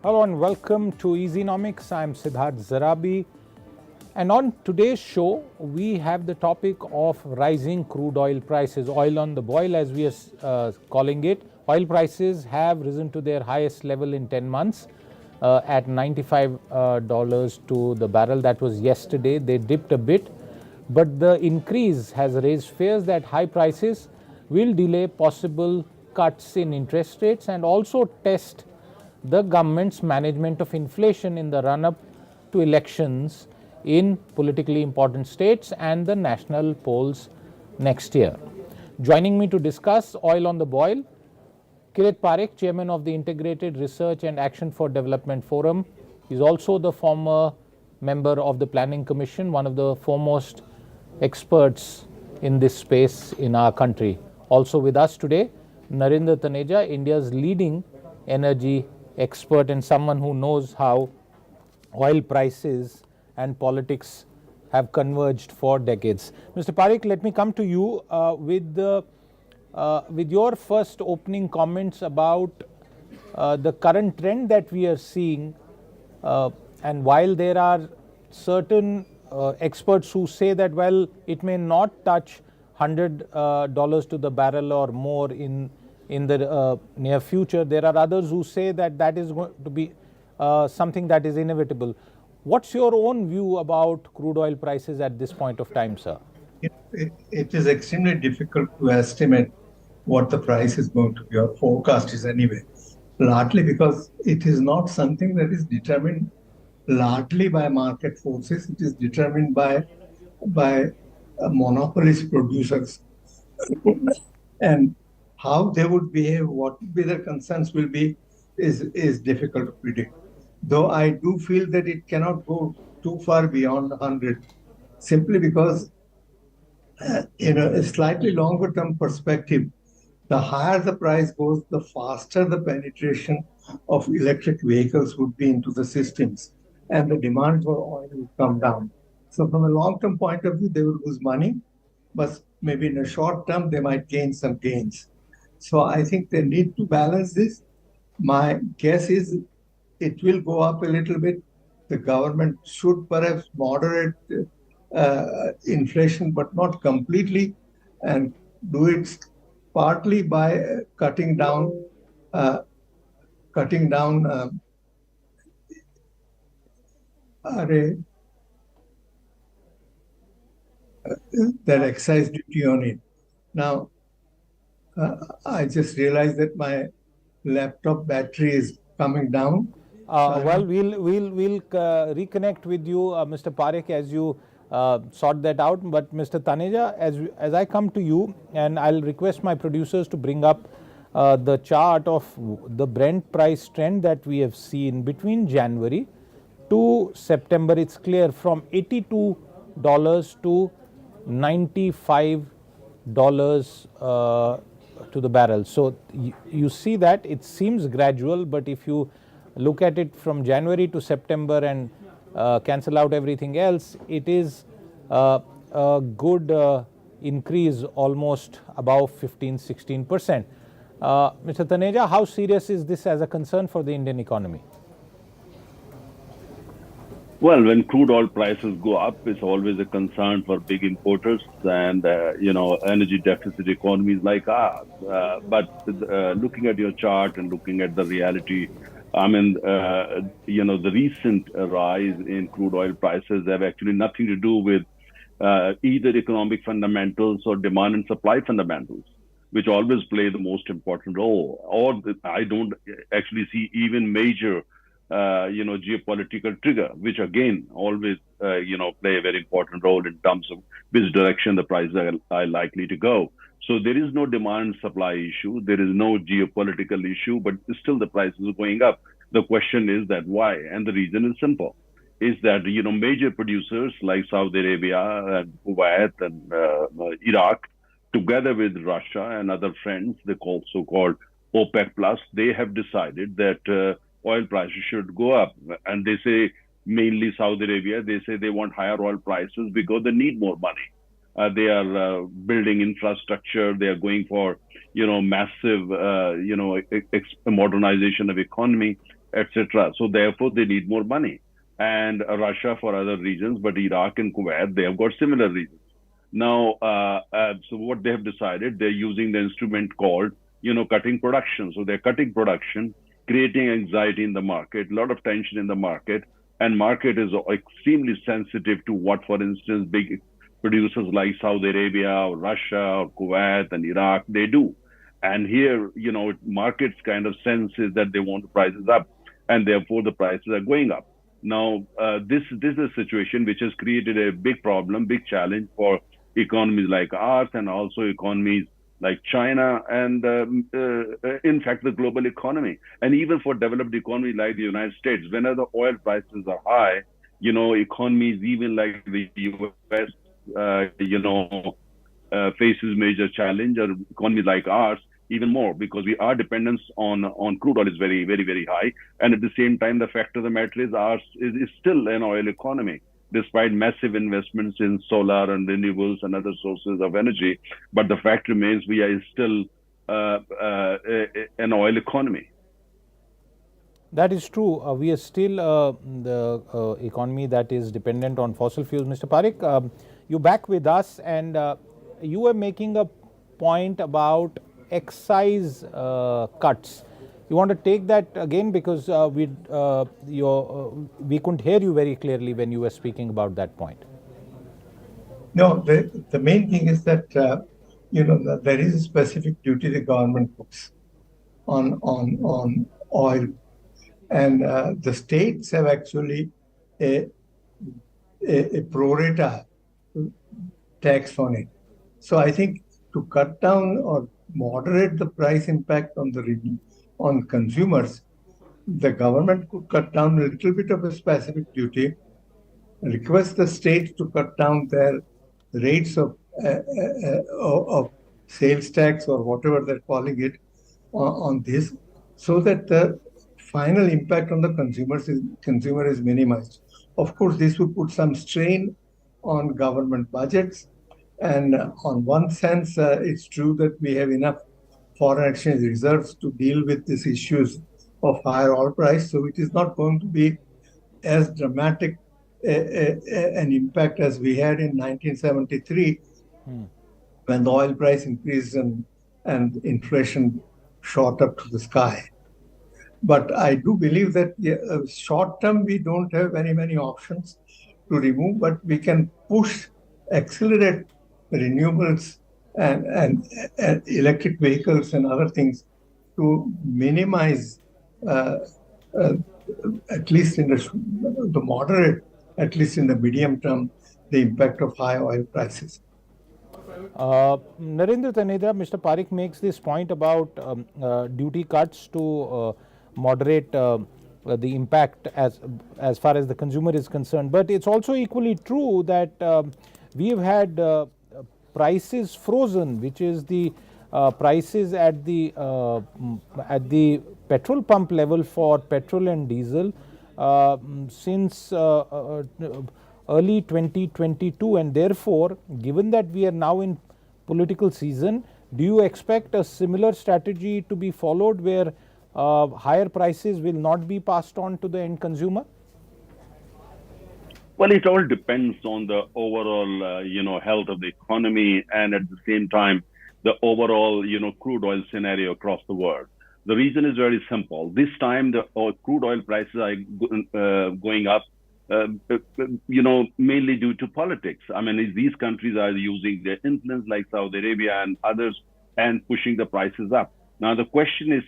Hello and welcome to Easynomics. I'm Siddharth Zarabi. And on today's show, we have the topic of rising crude oil prices, oil on the boil as we are calling it. Oil prices have risen to their highest level in 10 months at $95 to the barrel. That was yesterday. They dipped a bit, but the increase has raised fears that high prices will delay possible cuts in interest rates and also test the government's management of inflation in the run up to elections in politically important states and the national polls next year. Joining me to discuss oil on the boil, Kirit Parikh, chairman of the Integrated Research and Action for Development Forum. He is also the former member of the Planning Commission, one of the foremost experts in this space in our country. Also with us today, Narendra Taneja, India's leading energy expert and someone who knows how oil prices and politics have converged for decades. Mr. Parikh, let me come to you with your first opening comments about the current trend that we are seeing. And while there are certain experts who say that, well, it may not touch $100 to the barrel or more in the near future, there are others who say that that is going to be something that is inevitable. What's your own view about crude oil prices at this point of time, sir? It is extremely difficult to estimate what the price is going to be, or forecast is anyway, largely because it is not something that is determined largely by market forces. It is determined by monopolist producers, and how they would behave, what would be their concerns will be, is difficult to predict. Though I do feel that it cannot go too far beyond 100, simply because in a slightly longer term perspective, the higher the price goes, the faster the penetration of electric vehicles would be into the systems, and the demand for oil would come down. So, from a long term point of view, they will lose money, but maybe in a short term, they might gain some gains. So, I think they need to balance this. My guess is it will go up a little bit. The government should perhaps moderate inflation, but not completely, and do it partly by uh, cutting down array, that excise duty on it. Now, I just realized that my laptop battery is coming down. Well, we'll reconnect with you, Mr. Parikh, as you sort that out. But Mr. Taneja, as I come to you, and I'll request my producers to bring up the chart of the Brent price trend that we have seen between January to September. It's clear from $82 to $95 to the barrel. So you see that it seems gradual, but if you look at it from January to September and cancel out everything else, it is a good increase, almost above 15-16%. Mr. Taneja, how serious is this as a concern for the Indian economy? Well, when crude oil prices go up, it's always a concern for big importers and energy deficit economies like ours. But looking at your chart and looking at the reality, I mean, the recent rise in crude oil prices have actually nothing to do with either economic fundamentals or demand and supply fundamentals, which always play the most important role. I don't actually see even major geopolitical trigger, which again always, play a very important role in terms of which direction the prices are likely to go. So there is no demand and supply issue. There is no geopolitical issue, but still the prices are going up. The question is that why? And the reason is simple, is that, major producers like Saudi Arabia and Kuwait and Iraq, together with Russia and other friends, they so-called OPEC Plus, they have decided that oil prices should go up. And they say, mainly Saudi Arabia, they say they want higher oil prices because they need more money. They are building infrastructure. They are going for, massive, modernization of economy. etc. So therefore, they need more money. And Russia for other reasons, but Iraq and Kuwait, they have got similar reasons. Now, so what they have decided, they're using the instrument called, cutting production. So they're cutting production, creating anxiety in the market, a lot of tension in the market, and market is extremely sensitive to what, for instance, big producers like Saudi Arabia or Russia or Kuwait and Iraq, they do. And here, markets kind of senses that they want the prices up, and therefore the prices are going up. Now, this is a situation which has created a big problem, big challenge for economies like ours and also economies like China and, in fact, the global economy. And even for developed economies like the United States, whenever the oil prices are high, economies even like the US, faces major challenge, or economies like ours even more, because our dependence on crude oil is very, very, very high. And at the same time, the fact of the matter is ours is still an oil economy, despite massive investments in solar and renewables and other sources of energy. But the fact remains we are still an oil economy. That is true. We are still the economy that is dependent on fossil fuels. Mr. Parikh, you're back with us, and you were making a point about excise cuts. You want to take that again, because we couldn't hear you very clearly when you were speaking about that point. No, the main thing is that there is a specific duty the government puts on oil, and the states have actually a pro rata tax on it. So I think to cut down or moderate the price impact on consumers, the government could cut down a little bit of a specific duty, request the states to cut down their rates of sales tax or whatever they're calling it on this, so that the final impact on the consumer is minimized. Of course, this would put some strain on government budgets. And on one sense, it's true that we have enough foreign exchange reserves to deal with these issues of higher oil price. So it is not going to be as dramatic an impact as we had in 1973 when the oil price increased and inflation shot up to the sky. But I do believe that short term, we don't have very many options to remove, but we can accelerate renewables and electric vehicles and other things to minimize, at least in the moderate, at least in the medium term, the impact of high oil prices. Narendra Taneja, Mr. Parikh makes this point about duty cuts to moderate the impact as far as the consumer is concerned. But it's also equally true that we have had prices frozen, which is the prices at the petrol pump level for petrol and diesel since early 2022, and therefore, given that we are now in political season, do you expect a similar strategy to be followed where higher prices will not be passed on to the end consumer? Well, it all depends on the overall, health of the economy, and at the same time, the overall, crude oil scenario across the world. The reason is very simple. This time, the crude oil prices are going up, mainly due to politics. I mean, these countries are using their influence, like Saudi Arabia and others, and pushing the prices up. Now, the question is,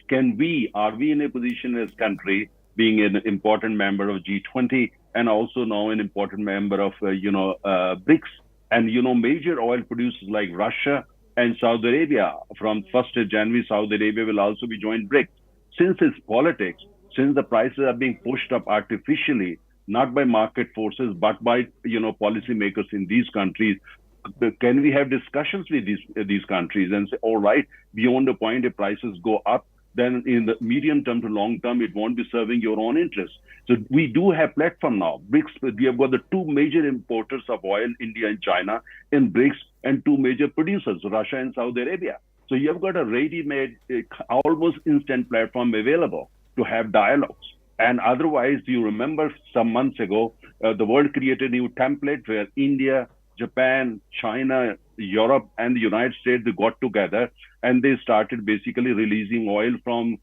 are we in a position as country, being an important member of G20 and also now an important member of, BRICS, and, major oil producers like Russia and Saudi Arabia, from 1st of January, Saudi Arabia will also be joined BRICS. Since it's politics, since the prices are being pushed up artificially, not by market forces, but by, policymakers in these countries, can we have discussions with these countries and say, all right, beyond the point if prices go up, then in the medium term to long term, it won't be serving your own interests. So we do have platform now. BRICS, we have got the two major importers of oil, India and China, in BRICS, and two major producers, Russia and Saudi Arabia. So you have got a ready-made, almost instant platform available to have dialogues. And otherwise, you remember some months ago, the world created a new template where India, Japan, China, Europe, and the United States, they got together and they started basically releasing oil from,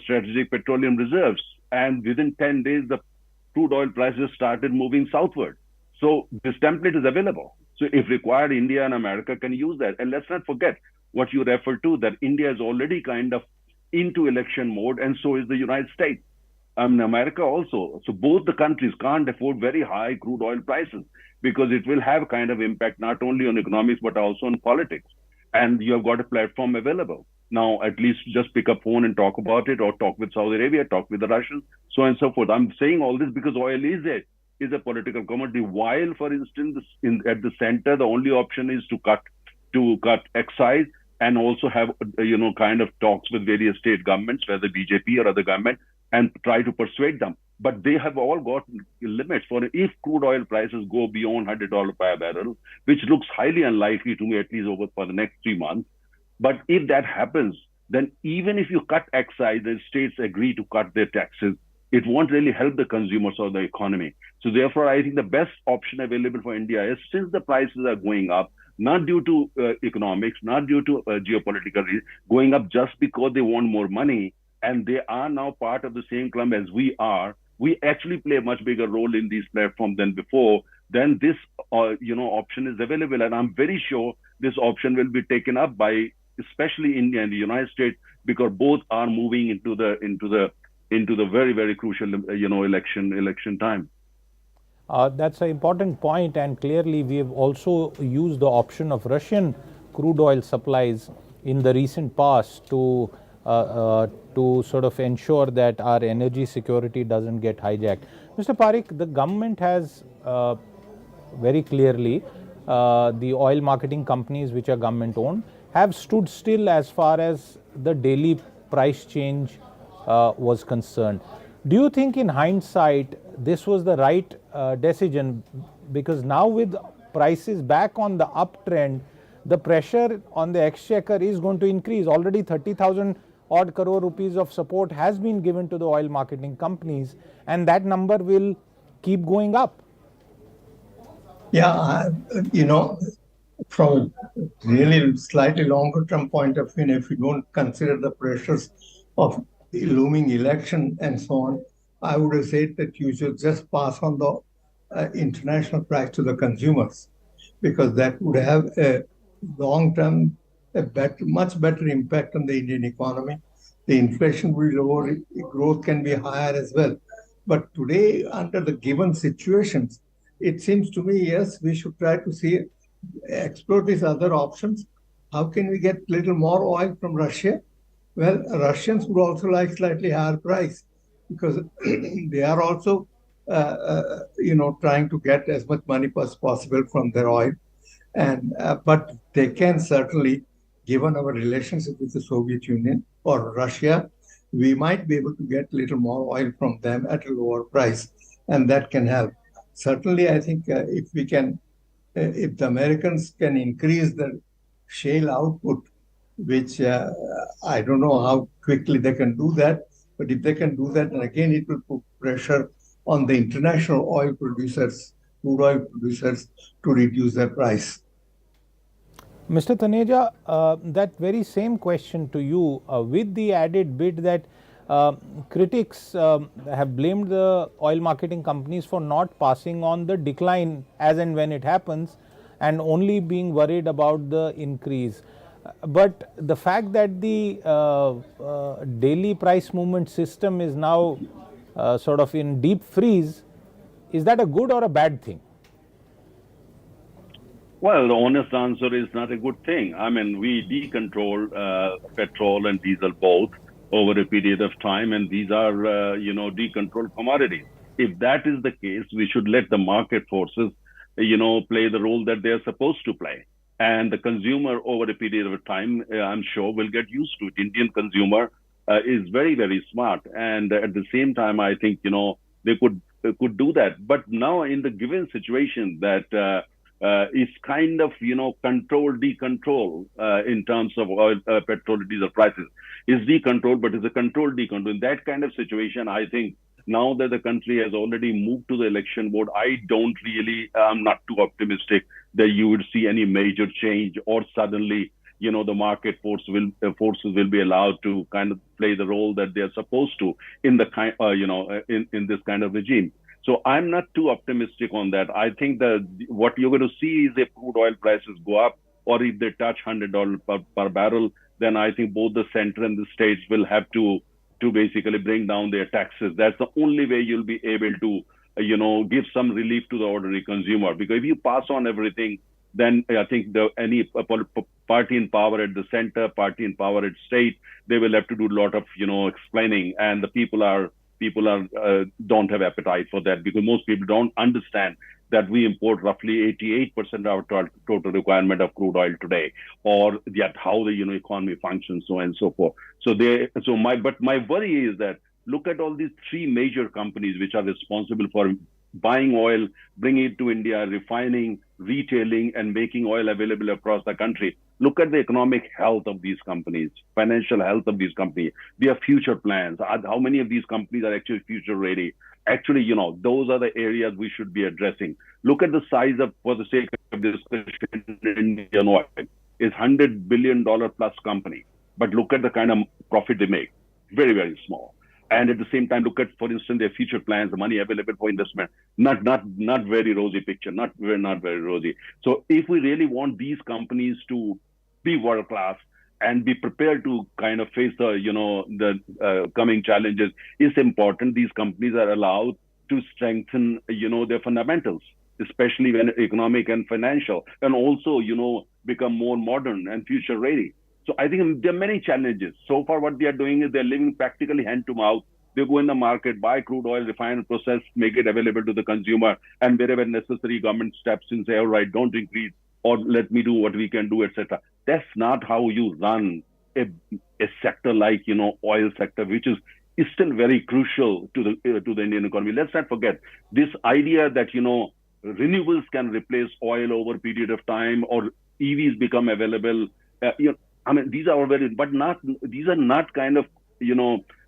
strategic petroleum reserves. And within 10 days, the crude oil prices started moving southward. So this template is available. So if required, India and America can use that. And let's not forget what you refer to, that India is already kind of into election mode, and so is the United States. America also. So both the countries can't afford very high crude oil prices because it will have kind of impact not only on economics but also on politics. And you have got a platform available. Now, at least just pick up phone and talk about it, or talk with Saudi Arabia, talk with the Russians, so on and so forth. I'm saying all this because oil is a political commodity. While, for instance, at the center, the only option is to cut excise and also have kind of talks with various state governments, whether BJP or other government, and try to persuade them. But they have all got limits for if crude oil prices go beyond $100 per barrel, which looks highly unlikely to me, at least over for the next 3 months. But if that happens, then even if you cut excise, the states agree to cut their taxes, it won't really help the consumers or the economy. So therefore, I think the best option available for India is, since the prices are going up, not due to economics, not due to geopolitical reasons, going up just because they want more money, and they are now part of the same club as we are. We actually play a much bigger role in these platforms than before. Then this, option is available, and I'm very sure this option will be taken up by especially India and the United States, because both are moving into the very, very crucial, election time. That's an important point, and clearly we have also used the option of Russian crude oil supplies in the recent past to sort of ensure that our energy security doesn't get hijacked. Mr. Parikh, the government has very clearly, the oil marketing companies which are government owned have stood still as far as the daily price change was concerned. Do you think in hindsight this was the right decision? Because now with prices back on the uptrend, the pressure on the exchequer is going to increase. Already 30,000 odd crore rupees of support has been given to the oil marketing companies, and that number will keep going up. Yeah, from a really slightly longer term point of view, if you don't consider the pressures of the looming election and so on, I would have said that you should just pass on the international price to the consumers, because that would have a long term, much better impact on the Indian economy. The inflation will be lower, growth can be higher as well. But today, under the given situations, it seems to me, yes, we should try to explore these other options. How can we get little more oil from Russia? Well, Russians would also like slightly higher price, because they are also, trying to get as much money as possible from their oil. And but they can certainly, given our relationship with the Soviet Union or Russia, we might be able to get a little more oil from them at a lower price, and that can help. Certainly, I think if the Americans can increase the shale output, which I don't know how quickly they can do that, but if they can do that, and again, it will put pressure on the international oil producers, crude oil producers, to reduce their price. Mr. Taneja, that very same question to you, with the added bit that critics have blamed the oil marketing companies for not passing on the decline as and when it happens, and only being worried about the increase. But the fact that the daily price movement system is now sort of in deep freeze, is that a good or a bad thing? Well, the honest answer is not a good thing. I mean, we decontrol petrol and diesel both over a period of time, and these are, decontrolled commodities. If that is the case, we should let the market forces, play the role that they are supposed to play. And the consumer, over a period of time, I'm sure, will get used to it. Indian consumer is very, very smart, and at the same time, I think they could do that. But now, in the given situation that is kind of control decontrol in terms of oil, petrol, diesel prices is decontrol, but it's a controlled decontrol. In that kind of situation, I think now that the country has already moved to the election board, I'm not too optimistic that you would see any major change or suddenly, the market forces will be allowed to kind of play the role that they're supposed to in the in this kind of regime. So I'm not too optimistic on that. I think that what you're going to see is if crude oil prices go up or if they touch $100 per barrel, then I think both the center and the states will have to basically bring down their taxes. That's the only way you'll be able to, give some relief to the ordinary consumer. Because if you pass on everything, then I think any party in power at the center, party in power at state, they will have to do a lot of, explaining, and the people don't have appetite for that, because most people don't understand that we import roughly 88% of our total requirement of crude oil today, or yet how the economy functions, so on and so forth. But my worry is that look at all these three major companies which are responsible for buying oil, bringing it to India, refining, retailing, and making oil available across the country. Look at the economic health of these companies, financial health of these companies, their future plans. How many of these companies are actually future ready? Actually, those are the areas we should be addressing. Look at the size of, for the sake of discussion, Indian Oil is $100 billion plus company. But look at the kind of profit they make. Very, very small. And at the same time, look at, for instance, their future plans, the money available for investment. Not very rosy picture, not very rosy. So if we really want these companies to be world class and be prepared to kind of face the coming challenges, it's important these companies are allowed to strengthen their fundamentals, especially when economic and financial, and also become more modern and future ready. So I think there are many challenges. So far, what they are doing is they're living practically hand to mouth. They go in the market, buy crude oil, refine, process, make it available to the consumer, and wherever necessary, government steps in, say, all right, don't increase, or let me do what we can do, etc. That's not how you run a sector like oil sector, which is still very crucial to the Indian economy. Let's not forget this idea that renewables can replace oil over a period of time, or EVs become available. I mean, these are very, but these are not kind of,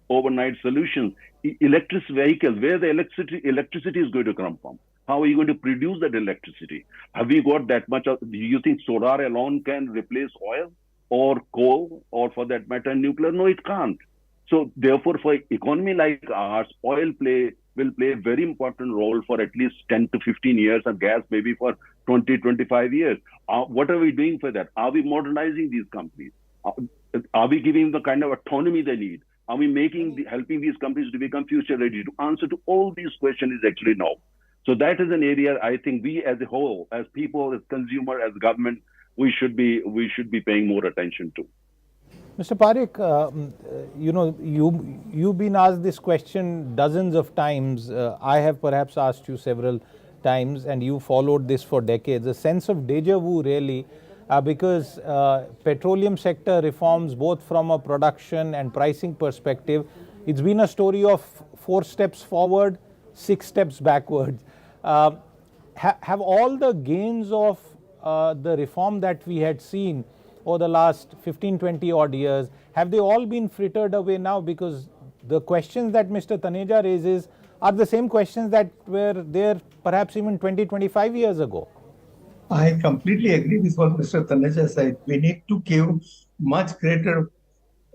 overnight solutions. Electric vehicles, where the electricity is going to come from? How are you going to produce that electricity? Have we got that much? Do you think solar alone can replace oil or coal, or for that matter, nuclear? No, it can't. So therefore, for economy like ours, oil will play a very important role for at least 10 to 15 years, and gas maybe for 20, 25 years. What are we doing for that? Are we modernizing these companies? Are we giving the kind of autonomy they need? Are we helping these companies to become future ready? To answer to all these questions is actually no. So that is an area I think we as a whole, as people, as consumer, as government, we should be paying more attention to. Mr. Parikh, you've been asked this question dozens of times. I have perhaps asked you several times, and you followed this for decades. A sense of deja vu, really, because petroleum sector reforms, both from a production and pricing perspective, it's been a story of 4 steps forward, 6 steps backwards. Have all the gains of the reform that we had seen over the last 15, 20 odd years, have they all been frittered away now? Because the questions that Mr. Taneja raises are the same questions that were there perhaps even 20, 25 years ago. I completely agree with what Mr. Taneja said. We need to give much greater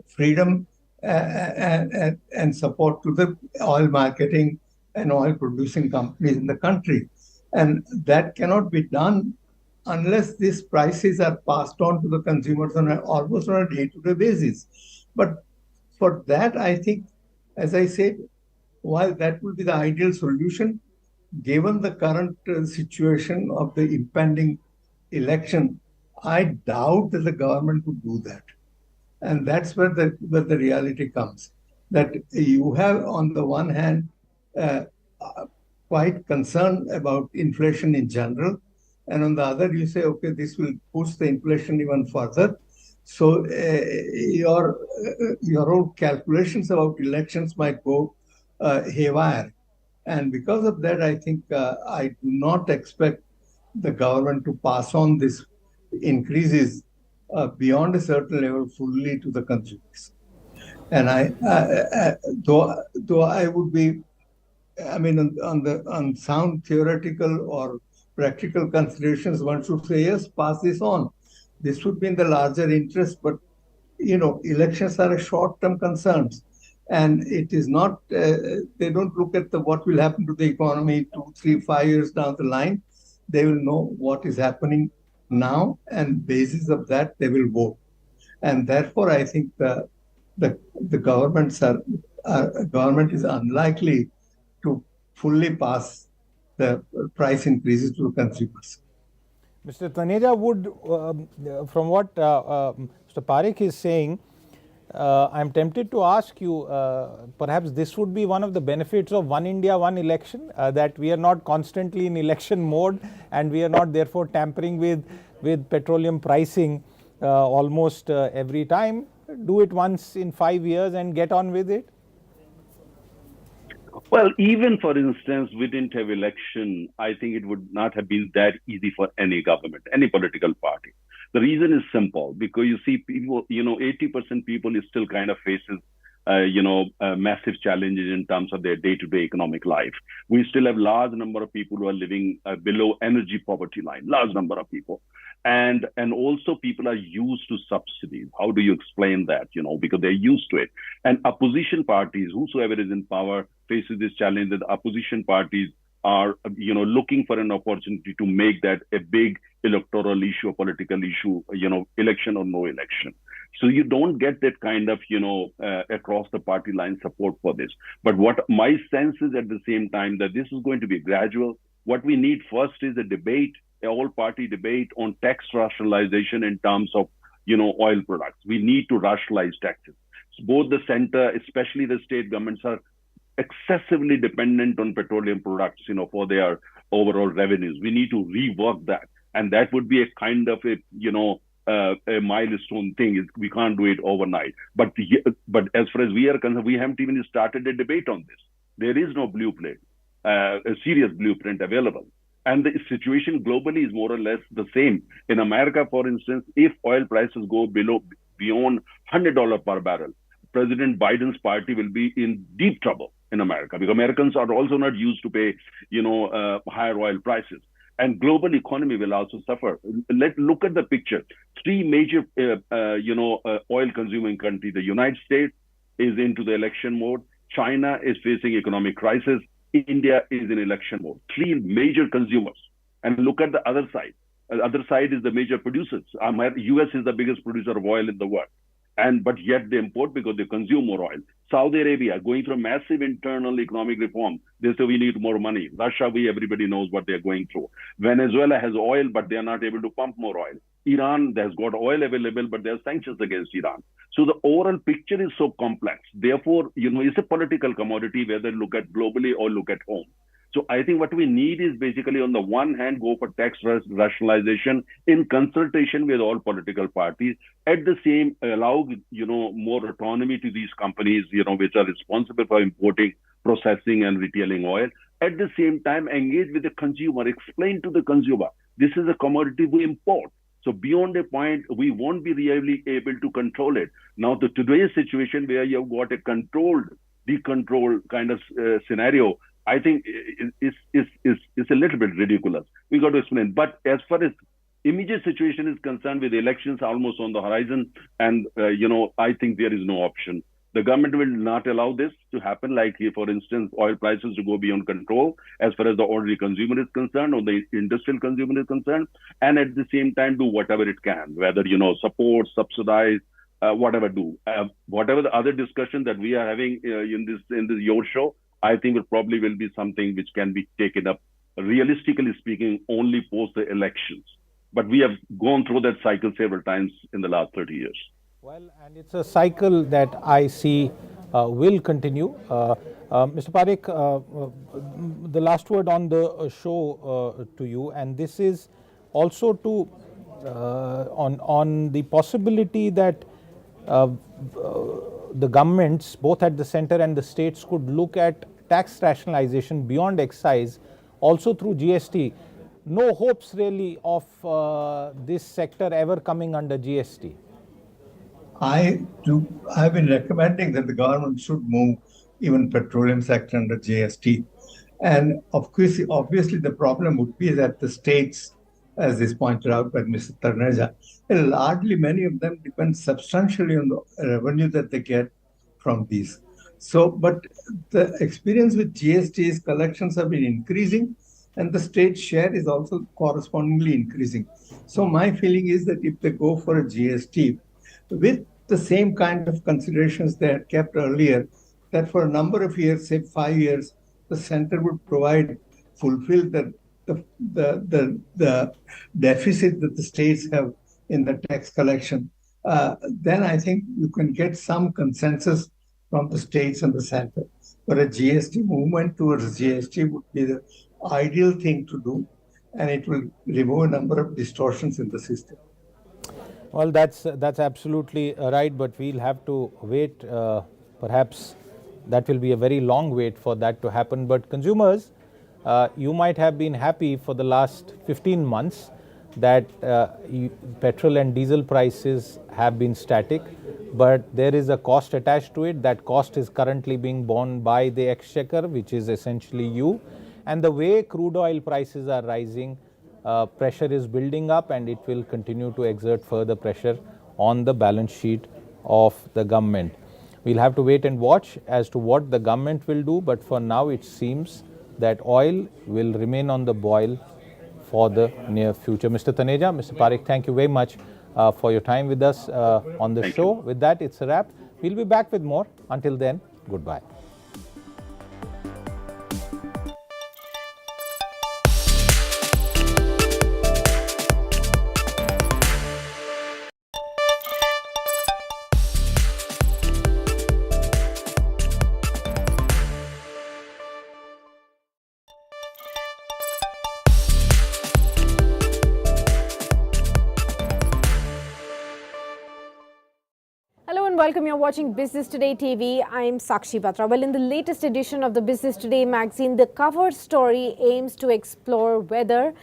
freedom and support to the oil marketing and oil producing companies in the country. And that cannot be done unless these prices are passed on to the consumers almost on a day-to-day basis. But for that, I think, as I said, while that would be the ideal solution, given the current situation of the impending election, I doubt that the government would do that. And that's where the reality comes. That you have, on the one hand, quite concern about inflation in general, and on the other, you say, okay, this will push the inflation even further. So your own calculations about elections might go haywire. And because of that, I think I do not expect the government to pass on these increases beyond a certain level fully to the consumers. And though I would be I mean, on sound theoretical or practical considerations, one should say, yes, pass this on. This would be in the larger interest, but elections are a short-term concerns, and it is not. They don't look at what will happen to the economy 2, 3, 5 years down the line. They will know what is happening now, and basis of that they will vote. And therefore, I think the government is unlikely to fully pass the price increases to the consumers. Mr. Taneja, from what Mr. Parikh is saying, I'm tempted to ask you, perhaps this would be one of the benefits of One India, One Election, that we are not constantly in election mode and we are not therefore tampering with petroleum pricing almost every time. Do it once in 5 years and get on with it. Well, even for instance, we didn't have election. I think it would not have been that easy for any government, any political party. The reason is simple, because you see people, 80% people is still kind of faces, massive challenges in terms of their day-to-day economic life. We still have large number of people who are living below energy poverty line, large number of people. And also people are used to subsidies. How do you explain that? Because they're used to it. And opposition parties, whosoever is in power, faces this challenge that opposition parties are, looking for an opportunity to make that a big electoral issue, a political issue, election or no election. So you don't get that kind of, across the party line support for this. But what my sense is at the same time that this is going to be gradual. What we need first is a debate, a all-party debate on tax rationalization in terms of, oil products. We need to rationalize taxes. So both the center, especially the state governments, are excessively dependent on petroleum products, for their overall revenues. We need to rework that. And that would be a kind of a milestone thing. We can't do it overnight. But as far as we are concerned, we haven't even started a debate on this. There is no blueprint, a serious blueprint available. And the situation globally is more or less the same. In America, for instance, if oil prices go beyond $100 per barrel, President Biden's party will be in deep trouble in America, because Americans are also not used to pay, higher oil prices. And global economy will also suffer. Let's look at the picture. Three major, oil consuming countries. The United States is into the election mode. China is facing economic crisis. India is in election mode. Three major consumers. And look at the other side. The other side is the major producers. US is the biggest producer of oil in the world. But yet they import because they consume more oil. Saudi Arabia going through massive internal economic reform. They say we need more money. Russia, everybody knows what they're going through. Venezuela has oil, but they are not able to pump more oil. Iran has got oil available, but there are sanctions against Iran. So the overall picture is so complex. Therefore, it's a political commodity, whether look at globally or look at home. So I think what we need is basically, on the one hand, go for tax rationalization in consultation with all political parties. At the same, allow, more autonomy to these companies, which are responsible for importing, processing and retailing oil. At the same time, engage with the consumer, explain to the consumer, this is a commodity we import. So beyond a point, we won't be really able to control it. Now, today's situation where you've got a controlled, decontrolled kind of scenario, I think is a little bit ridiculous. We got to explain. But as far as immediate situation is concerned, with elections almost on the horizon, and I think there is no option. The government will not allow this to happen. Like, for instance, oil prices to go beyond control as far as the ordinary consumer is concerned, or the industrial consumer is concerned, and at the same time do whatever it can, whether support, subsidize, whatever do, whatever the other discussion that we are having in this your show. I think it probably will be something which can be taken up, realistically speaking, only post the elections. But we have gone through that cycle several times in the last 30 years. Well, and it's a cycle that I see will continue. Mr. Parikh, the last word on the show to you, and this is also to on the possibility that the governments, both at the center and the states, could look at tax rationalization beyond excise, also through GST. No hopes really of this sector ever coming under GST. I've been recommending that the government should move even petroleum sector under GST. And of course, obviously, the problem would be that the states, as is pointed out by Mr. Taneja, largely many of them depend substantially on the revenue that they get from these. So, but the experience with GST is collections have been increasing and the state share is also correspondingly increasing. So, my feeling is that if they go for a GST with the same kind of considerations they had kept earlier, that for a number of years, say 5 years, the center would fulfill the deficit that the states have in the tax collection. Then I think you can get some consensus from the states and the center. But a GST movement towards GST would be the ideal thing to do, and it will remove a number of distortions in the system. Well, that's absolutely right, but we'll have to wait. Perhaps that will be a very long wait for that to happen. But consumers, you might have been happy for the last 15 months that petrol and diesel prices have been static, but there is a cost attached to it. That cost is currently being borne by the exchequer, which is essentially you. And the way crude oil prices are rising, pressure is building up and it will continue to exert further pressure on the balance sheet of the government. We'll have to wait and watch as to what the government will do, but for now it seems that oil will remain on the boil for the near future. Mr. Taneja, Mr. Parikh, thank you very much for your time with us on the show. With that, it's a wrap. We'll be back with more. Until then, goodbye. Hello and welcome. You're watching Business Today TV. I'm Sakshi Batra. Well, in the latest edition of the Business Today magazine, the cover story aims to explore whether